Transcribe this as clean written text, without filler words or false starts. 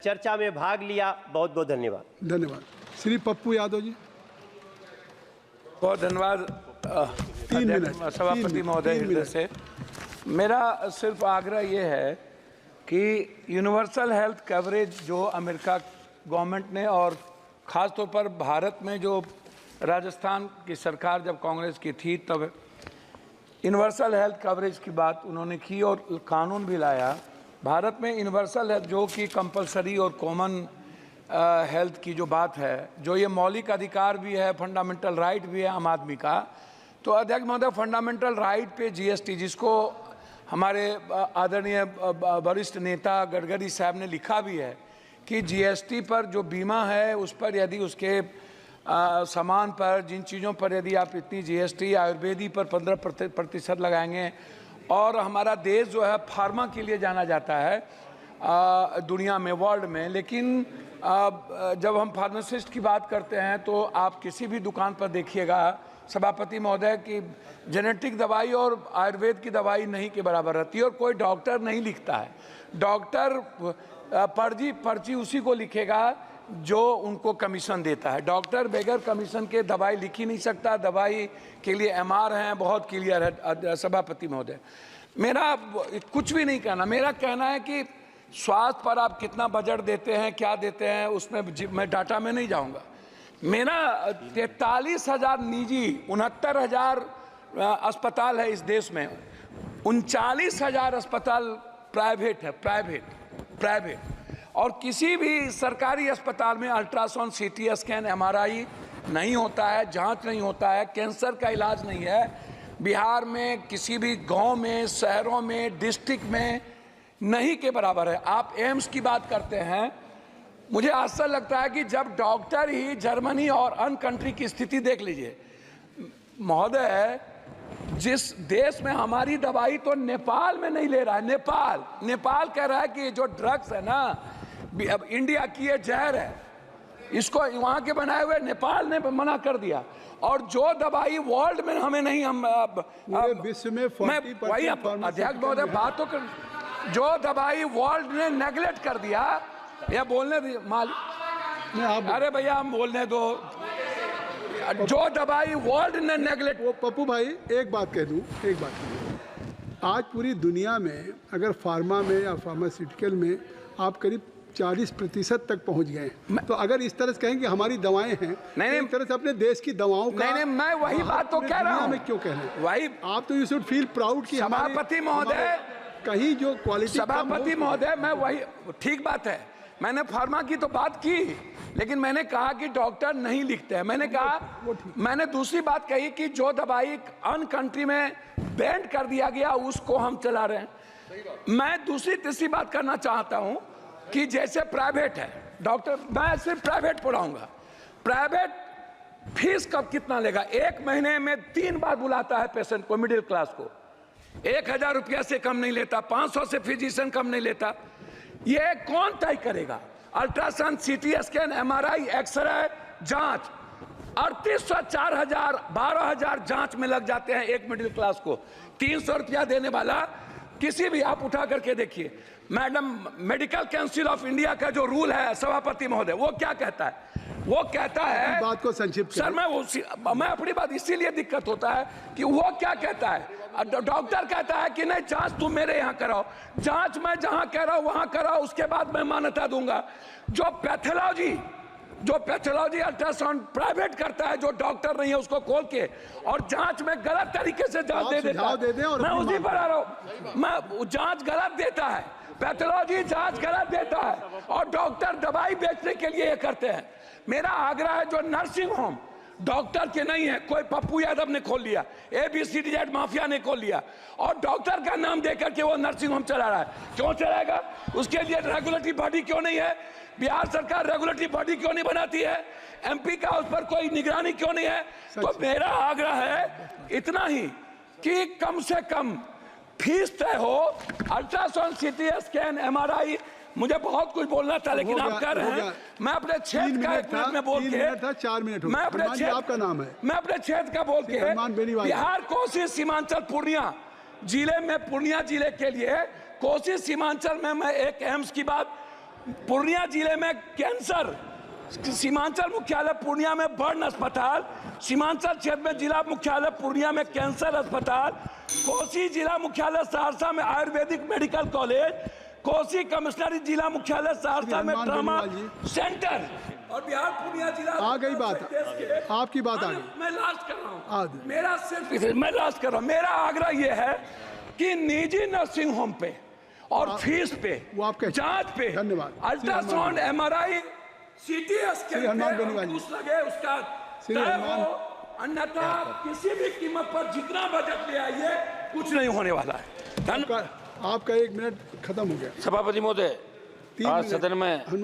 चर्चा में भाग लिया। बहुत बहुत धन्यवाद। धन्यवाद। श्री पप्पू यादव जी। बहुत धन्यवाद सभापति महोदय हृदय से। मेरा सिर्फ आग्रह ये है कि यूनिवर्सल हेल्थ कवरेज जो अमेरिका गवर्नमेंट ने और ख़ास तौर पर भारत में जो राजस्थान की सरकार जब कांग्रेस की थी तब यूनिवर्सल हेल्थ कवरेज की बात उन्होंने की और कानून भी लाया। भारत में यूनिवर्सल हेल्थ जो कि कंपलसरी और कॉमन हेल्थ की जो बात है, जो ये मौलिक अधिकार भी है, फंडामेंटल राइट भी है आम आदमी का। तो अध्यक्ष महोदय, फंडामेंटल राइट पे जीएसटी, जिसको हमारे आदरणीय वरिष्ठ नेता गडकरी साहब ने लिखा भी है कि जीएसटी पर जो बीमा है उस पर यदि उसके सामान पर जिन चीज़ों पर यदि आप इतनी जीएसटी, आयुर्वेदी पर 15% लगाएंगे, और हमारा देश जो है फार्मा के लिए जाना जाता है दुनिया में, वर्ल्ड में, लेकिन जब हम फार्मासिस्ट की बात करते हैं तो आप किसी भी दुकान पर देखिएगा सभापति महोदय की जेनेटिक दवाई और आयुर्वेद की दवाई नहीं के बराबर रहती है, और कोई डॉक्टर नहीं लिखता है। डॉक्टर पर्ची उसी को लिखेगा जो उनको कमीशन देता है। डॉक्टर बगैर कमीशन के दवाई लिख ही नहीं सकता। दवाई के लिए एमआर हैं, बहुत क्लियर है सभापति महोदय। मेरा कुछ भी नहीं कहना, मेरा कहना है कि स्वास्थ्य पर आप कितना बजट देते हैं, क्या देते हैं, उसमें मैं डाटा में नहीं जाऊंगा। मेरा 43,000 निजी, 69,000 अस्पताल है इस देश में, 39,000 अस्पताल प्राइवेट है, प्राइवेट। और किसी भी सरकारी अस्पताल में अल्ट्रासाउंड, सीटी स्कैन, एमआरआई नहीं होता है, जांच नहीं होता है, कैंसर का इलाज नहीं है। बिहार में किसी भी गांव में, शहरों में, डिस्ट्रिक्ट में नहीं के बराबर है। आप एम्स की बात करते हैं, मुझे आश्चर्य लगता है कि जब डॉक्टर ही जर्मनी और अन्य कंट्री की स्थिति देख लीजिए महोदय, जिस देश में हमारी दवाई तो नेपाल में नहीं ले रहा है। नेपाल कह रहा है कि जो ड्रग्स है ना, अब इंडिया की ये जहर है, इसको वहां के बनाए हुए नेपाल ने मना कर दिया। और जो दवाई वर्ल्ड में हमें नहीं, हम विश्व में वही अध्यक्ष महोदय बात तो कर, जो दवाई वर्ल्ड ने नेगलेक्ट कर दिया, या बोलने अरे भैया हम बोलने दो, जो दवाई वर्ल्ड ने नेगलेक्ट। वो पप्पू भाई एक बात कह दूं, आज पूरी दुनिया में अगर फार्मा में या फार्मास्यूटिकल में आप करीब 40% तक पहुंच गए, तो अगर इस तरह से कहेंगे हमारी दवाएं हैं, नहीं, एक तरह से अपने देश की दवाओं का, नहीं, मैं वही बात तो कह रहा हूं। मैं क्यों कह रहे हैं वही, आप तो यू शुड फील प्राउड कि सभापति महोदय कहीं जो क्वालिटी, सभापति महोदय मैं वही, ठीक बात है, मैंने फार्मा की तो बात की, लेकिन मैंने कहा कि डॉक्टर नहीं लिखते हैं। मैंने दूसरी बात कही कि जो दवाई अन्य कंट्री में बैन कर दिया गया उसको हम चला रहे हैं। मैं दूसरी तीसरी बात करना चाहता हूं कि जैसे प्राइवेट है डॉक्टर, मैं सिर्फ प्राइवेट पढ़ाऊंगा। प्राइवेट फीस कब कितना लेगा? 1 महीने में 3 बार बुलाता है पेशेंट को, मिडिल क्लास को। 1,000 रुपया से कम नहीं लेता, 500 से फिजिशियन कम नहीं लेता। ये कौन तय करेगा? Ultrasound, CT scan, MRI, x ray, जांच 3800, 4,000, 12,000 जांच में लग जाते हैं एक मिडिल क्लास को। 300 रुपया देने वाला किसी भी, आप उठा करके देखिए madam, medical council of India का जो रूल है सभापति महोदय, वो क्या कहता है? वो कहता है, बात को संक्षिप्त सर मैं अपनी बात, इसीलिए दिक्कत होता है कि वो क्या कहता है, डॉक्टर कहता है कि नहीं जांच तुम मेरे यहाँ कराओ, जांच मैं जहां कह रहा हूं वहां कराओ, उसके बाद मैं मान्यता दूंगा। जो पैथोलॉजी अल्ट्रासाउंड प्राइवेट करता है, जो डॉक्टर नहीं है उसको खोल के, और जांच में गलत तरीके से जांच दे देता है। मैं उसी पर आ रहा हूं, मैं जांच गलत देता है, पैथोलॉजी जांच गलत देता है, और डॉक्टर दवाई बेचने के लिए ये करते हैं। मेरा आग्रह है, जो नर्सिंग होम डॉक्टर के नहीं है, कोई पप्पू यादव ने खोल लिया, ABCD माफिया ने खोल लिया, और डॉक्टर का नाम देकर के वो नर्सिंग होम चला रहा है। क्यों चलाएगा? उसके लिए रेगुलेटरी बॉडी क्यों नहीं है? बिहार सरकार रेगुलेटरी बॉडी क्यों नहीं बनाती है? MP का उस पर कोई निगरानी क्यों नहीं है? तो मेरा आग्रह है इतना ही कि कम से कम फीस तय हो। अल्ट्रासाउंड, सीटी स्कैन, एमआरआई, मुझे बहुत कुछ बोलना था लेकिन आप कह रहे हैं, मैं अपने क्षेत्र का 1 मिनट में बोल के, 4 मिनट मैं अपने क्षेत्र, आपका नाम है, मैं अपने क्षेत्र का बोल के, बिहार, कोसी, सीमांचल, पूर्णिया जिले में, पूर्णिया जिले के लिए कोसी सीमांचल में मैं एक एम्स की बात पूर्णिया जिले में कैंसर, सीमांचल मुख्यालय पूर्णिया में बर्न अस्पताल, सीमांचल क्षेत्र में जिला मुख्यालय पूर्णिया में कैंसर अस्पताल, कोसी जिला मुख्यालय सहरसा में आयुर्वेदिक मेडिकल कॉलेज, कोसी कमिश्नरी जिला मुख्यालय सहरसा में ट्रामा सेंटर, और बिहार पूर्णिया जिला आ गई बात, आपकी बात आ गई। मैं लास्ट कर रहा हूँ, आगे। मेरा सिर्फ मैं लास्ट कर रहा हूँ, मेरा आग्रह यह है कि निजी नर्सिंग होम पे और फीस पे, वो आप कहते- जांच पे, धन्यवाद। Ultrasound, MRI, CTS Shri Hanuman Beniwal ji. कुछ लगे उसका श्री तय हनुमान- हो, अन्यथा किसी भी कीमत पर जितना बजट ले आइए कुछ नहीं होने वाला है। आपका 1 मिनट खत्म हो गया। सभापति महोदय, 3 आज मिनट। सदन में हनुमान